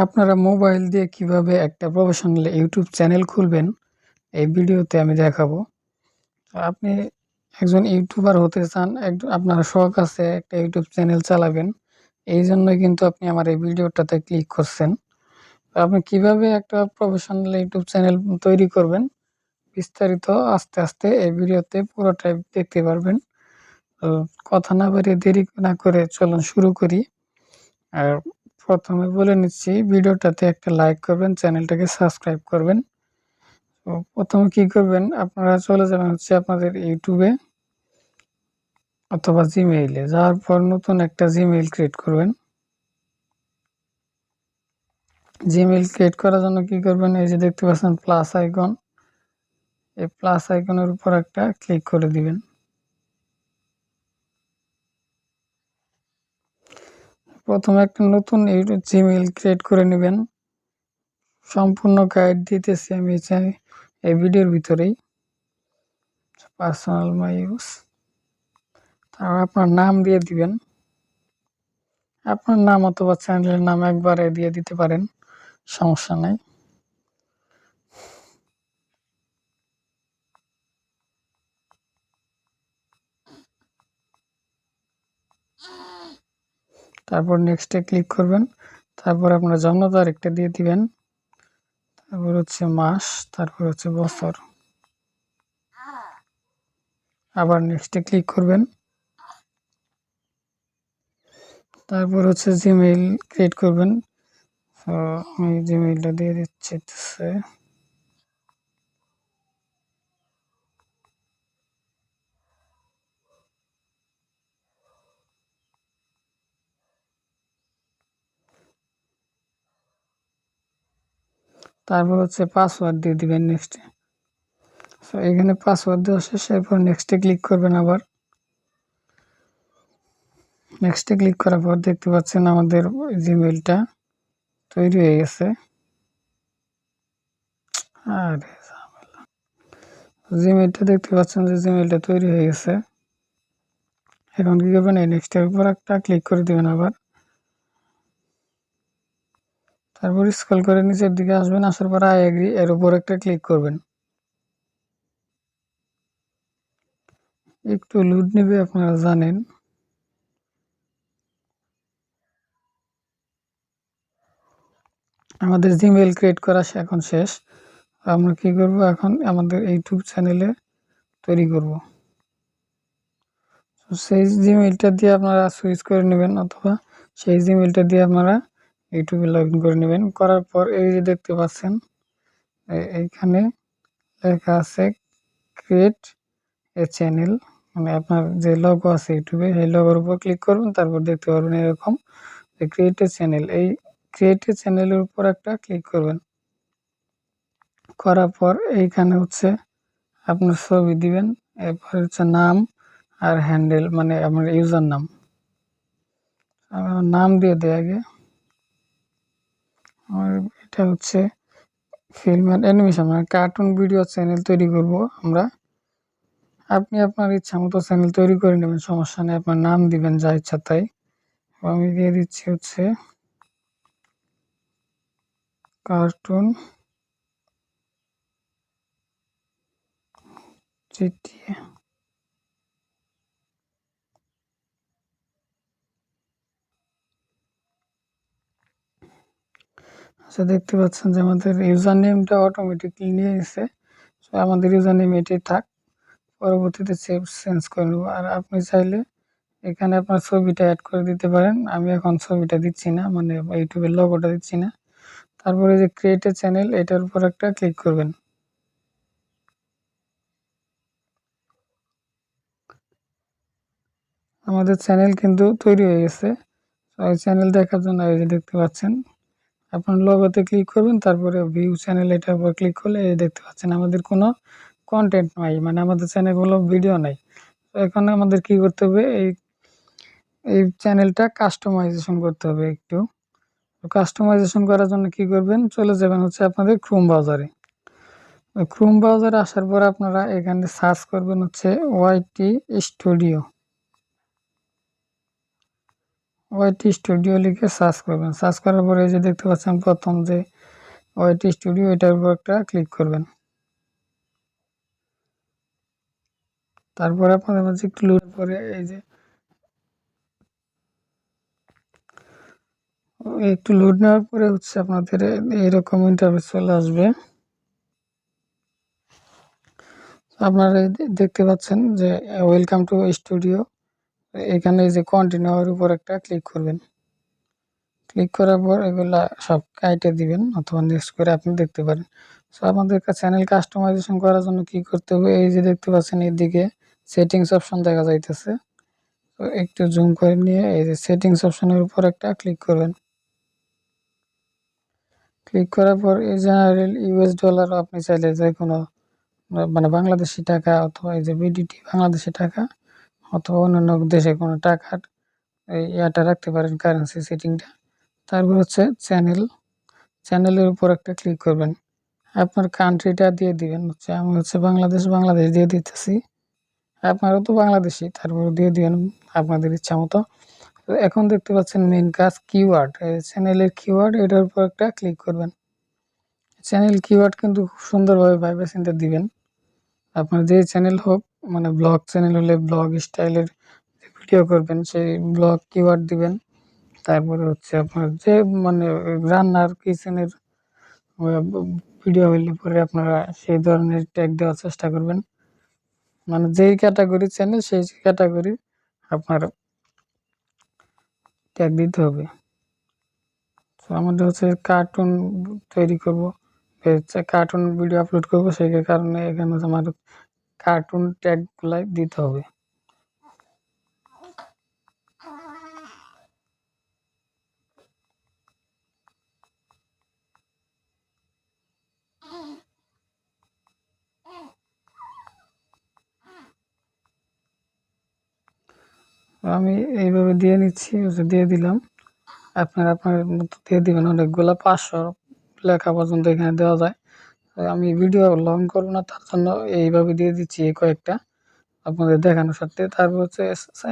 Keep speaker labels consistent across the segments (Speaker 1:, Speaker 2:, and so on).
Speaker 1: আপনারা মোবাইল দিয়ে কিভাবে একটা প্রফেশনাল ইউটিউব চ্যানেল খুলবেন, এই ভিডিওতে আমি দেখাবো। আপনি একজন ইউটিউবার হতে চান, আপনার শখ আছে একটা ইউটিউব চ্যানেল চালাবেন। এই জন্যই কিন্তু আপনি আমার এই ভিডিওটাতে ক্লিক করছেন। আপনি কিভাবে একটা প্রফেশনাল ইউটিউব চ্যানেল তৈরি করবেন, বিস্তারিত আস্তে আস্তে এই ভিডিওতে পুরোটাই দেখতে পারবেন। তো কথা না বাড়িয়ে দেরি না করে চলুন শুরু করি। আর প্রথমে বলে নিচ্ছি, ভিডিওটাতে একটা লাইক করবেন, চ্যানেলটাকে সাবস্ক্রাইব করবেন। তো প্রথমে কি করবেন, আপনারা চলে যাবেন হচ্ছে আপনাদের ইউটিউবে অথবা জিমেইলে। যাওয়ার পর নতুন একটা জিমেইল ক্রিয়েট করবেন। জিমেইল ক্রিয়েট করার জন্য কি করবেন, এই যে দেখতে পাচ্ছেন প্লাস আইকন, এই প্লাস আইকনের উপর একটা ক্লিক করে দিবেন। প্রথমে একটা নতুন ইউটিউব জিমেইল ক্রিয়েট করে নেবেন। সম্পূর্ণ গাইড দিতেছি আমি এই ভিডিওর ভিতরেই। পার্সোনাল মাই ইউজ, তারপর আপনার নাম দিয়ে দিবেন। আপনার নাম অথবা চ্যানেলের নাম একবারে দিয়ে দিতে পারেন, সমস্যা নাই। তারপর নেক্সটে ক্লিক করবেন। তারপর আপনার জন্ম তারিখটা দিয়ে দিবেন। তারপর হচ্ছে মাস, তারপর হচ্ছে বছর। আবার নেক্সটে ক্লিক করবেন। তারপর হচ্ছে জিমেইল ক্রিয়েট করবেন। তো আমি জিমেইলটা দিয়ে দিচ্ছি। তারপর হচ্ছে পাসওয়ার্ড দিয়ে দিবেন নেক্সটে। তো এখানে পাসওয়ার্ড দেওয়া শেষ, এরপর নেক্সটে ক্লিক করবেন। আবার নেক্সটে ক্লিক করার পর দেখতে পাচ্ছেন আমাদের জিমেইলটা তৈরি হয়ে গেছে। আরে জিমেইলটা দেখতে পাচ্ছেন যে জিমেইলটা তৈরি হয়ে গেছে। এখন কি করবেন, এই নেক্সটের উপর একটা ক্লিক করে দিবেন আবার। তারপর স্ক্রল করে নিচের দিকে আসবেন, আসার পর আই এগ্রি এর উপর একটা ক্লিক করবেন। একটু লোড নেবে, আপনারা জানেন। আমাদের জিমেইল ক্রিয়েট করা এখন শেষ। আমরা কি করব, এখন আমাদের ইউটিউব চ্যানেলে তৈরি করব। সেই জিমেইলটা দিয়ে আপনারা সুইচ করে নেবেন, অথবা সেই জিমেইলটা দিয়ে আপনারা ইউটিউবে লগ ইন করে নেবেন। করার পর এই যে দেখতে পাচ্ছেন এইখানে লেখা আছে ক্রিয়েট এ চ্যানেল, মানে আপনার যে লোগো আছে ইউটিউবে সেই লোগোর উপর ক্লিক করবেন। তারপর দেখতে পারবেন এরকম ক্রিয়েট এ চ্যানেল। এই ক্রিয়েট এ চ্যানেলের উপর একটা ক্লিক করবেন। করার পর এইখানে হচ্ছে আপনার ছবি দিবেন, এরপর হচ্ছে নাম আর হ্যান্ডেল, মানে আপনার ইউজার নাম। আমার নাম দিয়ে দেয় আগে। আমার এটা হচ্ছে ফিল্ম অ্যান্ড অ্যানিমেশন, মানে কার্টুন ভিডিও চ্যানেল তৈরি করব আমরা। আপনি আপনার ইচ্ছা মতো চ্যানেল তৈরি করে নেবেন, সমস্যা নেই। আপনার নাম দিবেন যা ইচ্ছা তাই। আমি দিয়ে দিচ্ছি হচ্ছে কার্টুন জিটিএ। আচ্ছা, দেখতে পাচ্ছেন যে আমাদের ইউজার নেমটা অটোমেটিকলি নিয়ে গেছে। সো আমাদের ইউজার নেম এটাই থাক, পরবর্তীতে চেঞ্জ করে নেব। আর আপনি চাইলে এখানে আপনার ছবিটা অ্যাড করে দিতে পারেন। আমি এখন ছবিটা দিচ্ছি না, মানে ইউটিউবের লোগোটা দিচ্ছি না। তারপরে যে ক্রিয়েট এ চ্যানেল, এটার উপর একটা ক্লিক করবেন। আমাদের চ্যানেল কিন্তু তৈরি হয়ে গেছে। ওই চ্যানেল দেখার জন্য এই যে দেখতে পাচ্ছেন, আপনার লোগোতে ক্লিক করবেন, তারপরে ভিউ চ্যানেল এটার উপর ক্লিক করলে এই দেখতে পাচ্ছেন আমাদের কোনো কন্টেন্ট নাই, মানে আমাদের চ্যানেলে কোনো ভিডিও নাই। তো এখন আমাদের কি করতে হবে, এই চ্যানেলটা কাস্টমাইজেশন করতে হবে একটু। কাস্টমাইজেশন করার জন্য কি করবেন, চলে যাবেন হচ্ছে আপনাদের ক্রোম ব্রাউজারে। ক্রোম ব্রাউজারে আসার পর আপনারা এখানে সার্চ করবেন হচ্ছে ওয়াইটি স্টুডিও। ওয়াইটি স্টুডিও লিখে সার্চ করবেন। সার্চ করার পরে এই যে দেখতে পাচ্ছেন প্রথম যে ওয়াইটি স্টুডিও, এটার উপর একটা ক্লিক করবেন। তারপরে আপনাদের মাঝে একটু লোড করে এই যে একটু লোড নেওয়ার পরে হচ্ছে আপনাদের এইরকম ইন্টারফেস চলে আসবে। আপনারা দেখতে পাচ্ছেন যে ওয়েলকাম টু স্টুডিও, এখানে যে কন্টিনিউর উপর একটা ক্লিক করবেন। ক্লিক করার পর এগুলা সব কাইটে দিবেন অথবা নেক্সট করে আপনি দেখতে পারেন। সো আমাদের চ্যানেল কাস্টমাইজেশন করার জন্য কি করতে হবে, এই যে দেখতে পাচ্ছেন এদিকে সেটিংস অপশন দেখা যাইতেছে। তো একটু জুম করে নিয়ে এই যে সেটিংস অপশনের উপর একটা ক্লিক করবেন। ক্লিক করার পর এই জেনারেল ইউএস ডলার আপনি চাইলে যে কোনো মানে বাংলাদেশি টাকা অথবা এই যে বিডিটি বাংলাদেশি টাকা অথবা অন্যান্য দেশে কোনো টাকার এই ইয়াটা রাখতে পারেন, কারেন্সি সেটিংটা। তারপর হচ্ছে চ্যানেলের উপর একটা ক্লিক করবেন। আপনার কান্ট্রিটা দিয়ে দিবেন, হচ্ছে আমি হচ্ছে বাংলাদেশ দিয়ে দিতেছি। আপনারও তো বাংলাদেশি, তারপর দিয়ে দিবেন আপনাদের ইচ্ছা মতো। এখন দেখতে পাচ্ছেন মেইন কাজ কিওয়ার্ড, চ্যানেলের কিওয়ার্ড, এটার উপর একটা ক্লিক করবেন। চ্যানেল কিওয়ার্ড কিন্তু খুব সুন্দরভাবে ভাইবে চিন্তে দিবেন। আপনার যে চ্যানেল হোক, মানে ব্লগ চ্যানেল হলে ব্লগ স্টাইলের ভিডিও করবেন সেই ব্লগ কিওয়ার্ড দিবেন। তারপরে হচ্ছে আপনার যে মানে রান্নার কিচেনের ভিডিও হইলে পরে আপনারা সেই ধরনের ট্যাগ দেওয়ার চেষ্টা করবেন। মানে যেই ক্যাটাগরি চ্যানেল সেই ক্যাটাগরি আপনার ট্যাগ দিতে হবে। তো আমাদের হচ্ছে কার্টুন তৈরি করব, কার্টুন ভিডিও আপলোড করব, সেই কারণে এখানে আমার কার্টুন ট্যাগগুলাই দিতে হবে। আমি এইভাবে দিয়ে নিচ্ছি, দিয়ে দিলাম। আপনার মতো দিয়ে দিবেন, অনেকগুলা 500 লেখা পর্যন্ত এখানে দেওয়া যায়। আমি ভিডিও লং করবো না, তার জন্য এইভাবে দিয়ে দিচ্ছি এই কয়েকটা আপনাদের দেখানোর সাথে। তারপর হচ্ছে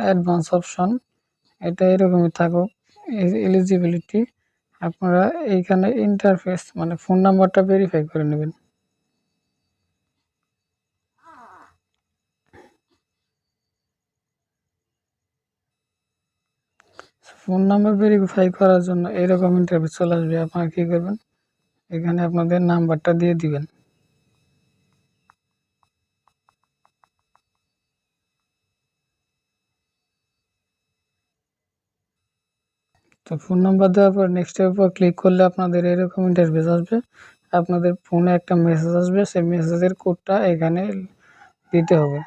Speaker 1: অ্যাডভান্স অপশন, এটা এরকমই থাকুক। এলিজিবিলিটি, আপনারা এইখানে ইন্টারফেস মানে ফোন নাম্বারটা ভেরিফাই করে নেবেন। ফোন নাম্বার ভেরিফাই করার জন্য এরকম ইন্টারফেস চলে আসবে। আপনারা কি করবেন, এখানে আপনাদের নাম্বারটা দিয়ে দিবেন। তো ফোন নাম্বার দেওয়ার পর নেক্সটের উপর ক্লিক করলে আপনাদের এরকম ইন্টারফেস আসবে। আপনাদের ফোনে একটা মেসেজ আসবে, সেই মেসেজের কোডটা এখানে দিতে হবে।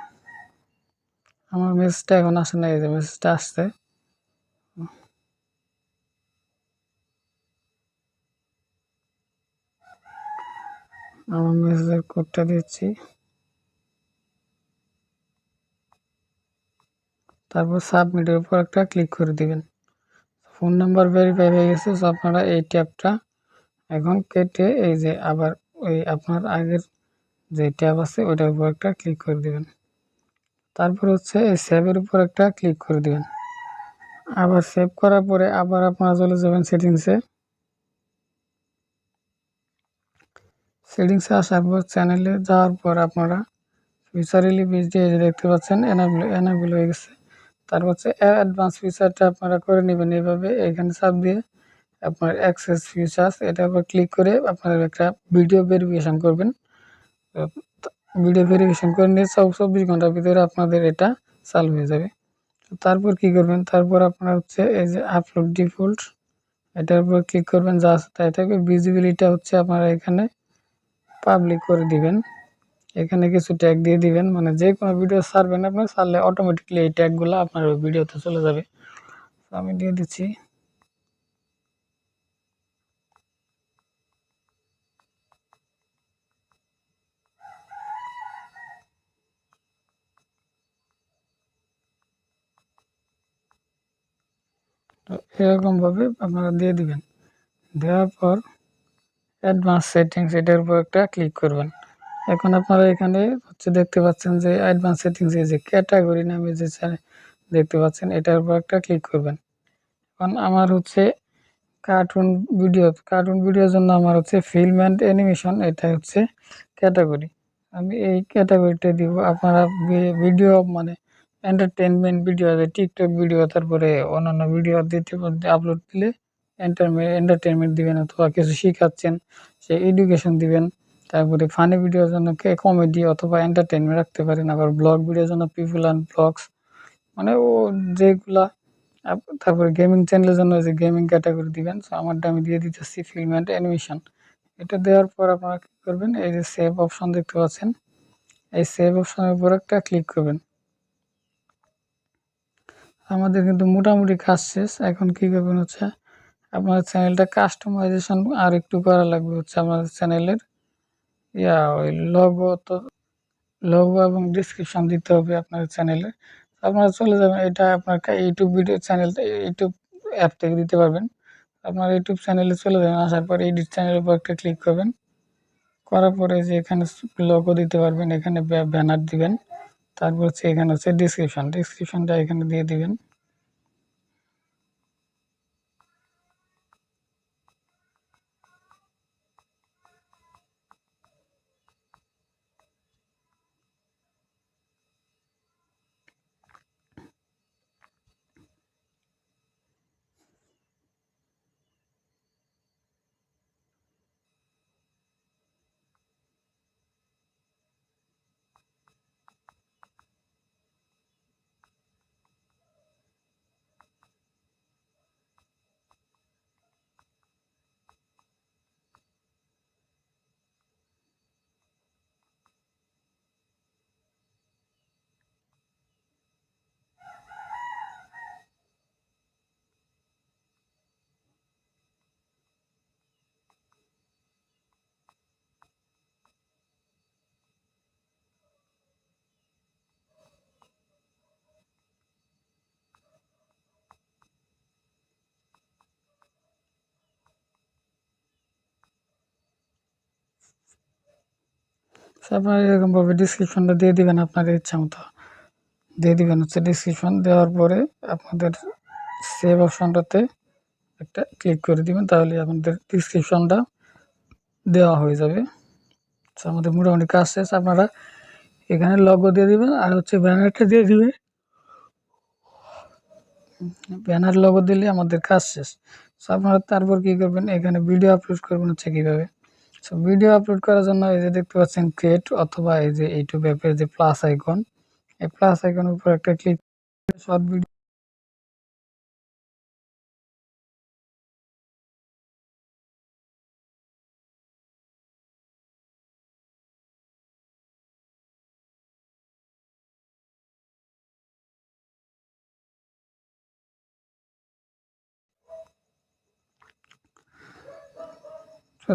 Speaker 1: আমার মেসেজটা এখন আসে না, এই যে মেসেজটা আসছে। আমার মেসেজের কোডটা দিচ্ছি, তারপর সাবমিটের উপর একটা ক্লিক করে দিবেন। ফোন নাম্বার ভেরিফাই হয়ে গেছে। তো আপনারা এই ট্যাবটা এখন কেটে এই যে আবার ওই আপনার আগের যে ট্যাব আছে ওইটার উপর একটা ক্লিক করে দিবেন। তারপর হচ্ছে এই সেভের উপর একটা ক্লিক করে দিবেন। আবার সেভ করার পরে আবার আপনারা চলে যাবেন সেটিংসে। সেটিংসে আসার পর চ্যানেলে যাওয়ার পর আপনারা ফিচার রিলিজ দিয়ে দেখতে পাচ্ছেন এনাবেল হয়ে গেছে। তারপর হচ্ছে অ্যাডভান্স ফিচারটা আপনারা করে নেবেন এইভাবে, এখানে চাপ দিয়ে আপনার অ্যাক্সেস ফিচার্স এটার উপর ক্লিক করে আপনারা একটা ভিডিও ভেরিফিকেশন করবেন। ভিডিও ভেরিফিকেশন করে নিয়ে 24 ঘন্টার ভিতরে আপনাদের এটা চালু হয়ে যাবে। তারপর কি করবেন, তারপর আপনারা হচ্ছে এই যে আপলোড ডিফল্ট এটার উপর ক্লিক করবেন, যা আছে তাই থাকবে। ভিজিবিলিটা হচ্ছে আপনারা এখানে পাবলিক করে দিবেন। এখানে কিছু ট্যাগ দিয়ে দিবেন, মানে যে কোনো ভিডিও ছাড়বেন আপনার, ছাড়লে অটোমেটিকলি এই ট্যাগগুলো আপনার ওই ভিডিওতে চলে যাবে। আমি দিয়ে দিচ্ছি। তো এরকমভাবে আপনারা দিয়ে দিবেন। দেওয়ার পর অ্যাডভান্স সেটিংস এটার উপর একটা ক্লিক করবেন। এখন আপনারা এখানে হচ্ছে দেখতে পাচ্ছেন যে অ্যাডভান্স সেটিংস, এই যে ক্যাটাগরি নামে যে দেখতে পাচ্ছেন এটার উপর একটা ক্লিক করবেন। এখন আমার হচ্ছে কার্টুন ভিডিওর জন্য আমার হচ্ছে ফিল্ম অ্যান্ড অ্যানিমেশন, এটা হচ্ছে ক্যাটাগরি। আমি এই ক্যাটাগরিটা দিব। আপনারা ভিডিও মানে এন্টারটেনমেন্ট ভিডিও, টিকটক ভিডিও, তারপরে অন্যান্য ভিডিও দিতে আপলোড দিলে এন্টারটেনমেন্ট দিবেন, অথবা কিছু শিখাচ্ছেন সে এডুকেশন দিবেন। তারপরে ফানি ভিডিওর জন্য কমেডি অথবা এন্টারটেনমেন্ট রাখতে পারেন। আবার ব্লগ ভিডিওর জন্য পিপুল অ্যান্ড ব্লগস, মানে ও যেগুলা তারপরে গেমিং চ্যানেলের জন্য যে গেমিং ক্যাটাগরি দিবেন। সো আমারটা আমি দিয়ে দিতেছি ফিল্ম অ্যান্ড অ্যানিমেশন। এটা দেওয়ার পর আপনারা কী করবেন, এই যে সেভ অপশন দেখতে পাচ্ছেন, এই সেভ অপশনের উপর একটা ক্লিক করবেন। আমাদের কিন্তু মোটামুটি কাজ শেষ। এখন কী করবেন হচ্ছে আপনার চ্যানেলটা কাস্টমাইজেশন আর একটু করা লাগবে। হচ্ছে আমাদের চ্যানেলের ওই লোগো এবং ডিসক্রিপশন দিতে হবে আপনার চ্যানেলে। আপনারা চলে যাবেন, এটা আপনার YouTube video channel, YouTube app থেকে দিতে পারবেন। আপনার ইউটিউব চ্যানেলে চলে যাবেন, আসার পর এডিট চ্যানেলের উপর একটা ক্লিক করবেন। করার পরে যে এখানে লোগো দিতে পারবেন, এখানে ব্যানার দিবেন। তারপর হচ্ছে এখানে হচ্ছে ডিসক্রিপশনটা এখানে দিয়ে দিবেন। আপনারা এরকমভাবে ডিসক্রিপশনটা দিয়ে দিবেন, আপনাদের ইচ্ছা মতো দিয়ে দিবেন। হচ্ছে ডিসক্রিপশন দেওয়ার পরে আপনাদের সেভ অপশনটাতে একটা ক্লিক করে দিবেন, তাহলে আপনাদের ডিসক্রিপশনটা দেওয়া হয়ে যাবে। আমাদের মোটামুটি কাজ শেষ। আপনারা এখানে লোগো দিয়ে দিবেন, আর হচ্ছে ব্যানারটা দিয়ে দিবেন। ব্যানার লোগো দিলে আমাদের কাজ শেষ। সো আপনারা তারপর কী করবেন, এখানে ভিডিও আপলোড করবেন হচ্ছে কীভাবে। সো ভিডিও আপলোড করার জন্য এই যে দেখতে পাচ্ছেন ক্রিয়েট, অথবা এই যে ইউটিউব অ্যাপের যে প্লাস আইকন, এই প্লাস আইকনের উপর একটা ক্লিক শর্ট ভিডিও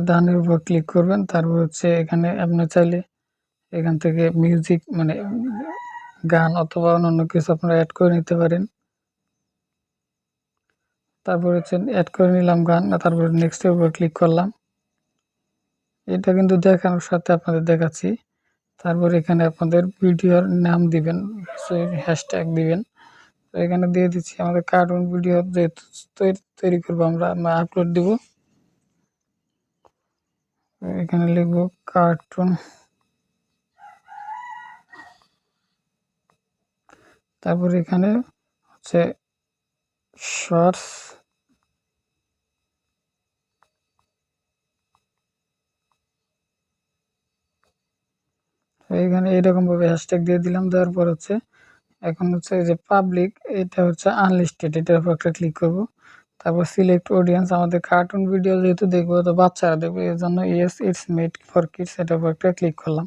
Speaker 1: ডানের উপর ক্লিক করবেন। তারপর হচ্ছে এখানে আপনার চাইলে এখান থেকে মিউজিক মানে গান অথবা অন্যান্য কিছু আপনারা অ্যাড করে নিতে পারেন। তারপর হচ্ছে অ্যাড করে নিলাম গান, তারপর নেক্সটের উপর ক্লিক করলাম। এটা কিন্তু দেখানোর সাথে আপনাদের দেখাচ্ছি। তারপর এখানে আপনাদের ভিডিওর নাম দিবেন, হ্যাশট্যাগ দিবেন। তো এখানে দিয়ে দিচ্ছি আমাদের কার্টুন ভিডিও যেহেতু তৈরি করবো, আমরা আপলোড দিব। এখানে লিখবো কার্টুন, তারপর এখানে হচ্ছে শর্টস, এখানে এরকমভাবে হ্যাশট্যাগ দিয়ে দিলাম। দেওয়ার পর হচ্ছে এখন হচ্ছে যে পাবলিক, এটা হচ্ছে আনলিস্টেড, এটার উপর একটা ক্লিক করব। তারপর সিলেক্ট অডিয়েন্স, আমাদের কার্টুন ভিডিও যেহেতু দেখবো তো বাচ্চারা দেখবে, এর জন্য yes it's made for kids, এটার উপর একটা ক্লিক করলাম।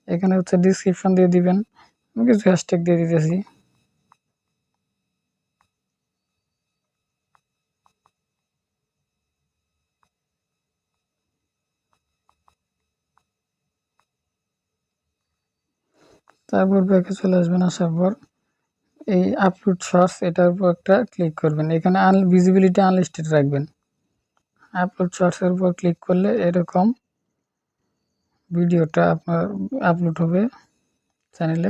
Speaker 1: এখানে হচ্ছে ডিসক্রিপশন দিয়ে দিবেন, আমি কিছু হ্যাশট্যাগ দিয়ে দিতেছি। তারপর ব্যাকে চলে আসবেন। আসার পর এই আপলোড শর্টস, এটার উপর একটা ক্লিক করবেন। এখানে ভিজিবিলিটি আনলিস্টেড রাখবেন। আপলোড শর্টসের উপর ক্লিক করলে এরকম ভিডিওটা আপনার আপলোড হবে চ্যানেলে।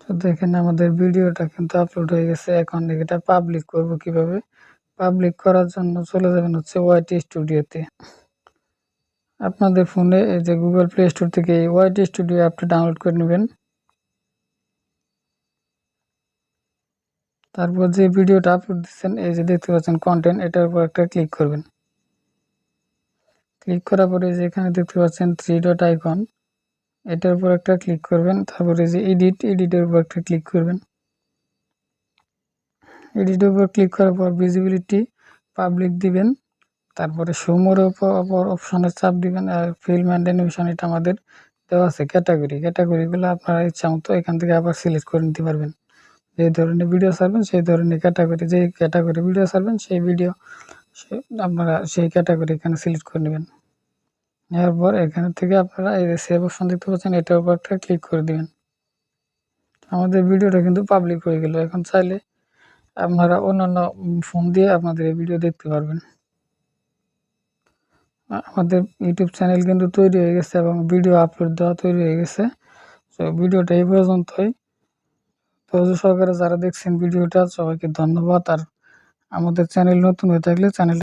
Speaker 1: তো দেখেন আমাদের ভিডিওটা কিন্তু আপলোড হয়ে গেছে। এখন এটা পাবলিক করব কিভাবে। পাবলিক করার জন্য চলে যাবেন হচ্ছে ওয়াইটি স্টুডিওতে। আপনাদের ফোনে এই যে গুগল প্লে স্টোর থেকে এই ওয়াইটি স্টুডিও অ্যাপটা ডাউনলোড করে নেবেন। তারপর যে ভিডিওটা আপলোড দিচ্ছেন এই যে দেখতে পাচ্ছেন কন্টেন্ট, এটার উপর একটা ক্লিক করবেন। ক্লিক করার পরে যে এখানে দেখতে পাচ্ছেন 3 ডট আইকন, এটার উপর একটা ক্লিক করবেন। তারপরে যে এডিটের উপর একটা ক্লিক করবেন। এডিটের উপর ক্লিক করার পর ভিজিবিলিটি পাবলিক দিবেন। তারপরে শো মোর উপর অপশনে চাপ দিবেন। আর ফিল্ম অ্যান্ড অ্যানিমেশন এটা আমাদের দেওয়া আছে ক্যাটাগরিগুলো আপনারা ইচ্ছা মতো এখান থেকে আবার সিলেক্ট করে নিতে পারবেন। যে ধরনের ভিডিও ছাড়বেন সেই ধরনের ক্যাটাগরি, যে ক্যাটাগরি ভিডিও ছাড়বেন সেই ভিডিও আপনারা সেই ক্যাটাগরি এখানে সিলেক্ট করে নেবেন। নেওয়ার পর এখান থেকে আপনারা এই যে সেভ অপশন দেখতে পাচ্ছেন, এটার উপর একটা ক্লিক করে দিবেন। আমাদের ভিডিওটা কিন্তু পাবলিক হয়ে গেল। এখন চাইলে আপনারা অন্যান্য ফোন দিয়ে আপনাদের এই ভিডিও দেখতে পারবেন। আমাদের ইউটিউব চ্যানেল কিন্তু তৈরি হয়ে গেছে এবং ভিডিও আপলোড দেওয়া তৈরি হয়ে গেছে। তো ভিডিওটা এই পর্যন্তই। ধৈর্য সহকারে যারা দেখছেন ভিডিওটা সবাইকে ধন্যবাদ। আর আমাদের চ্যানেল নতুন হয়ে থাকলে চ্যানেল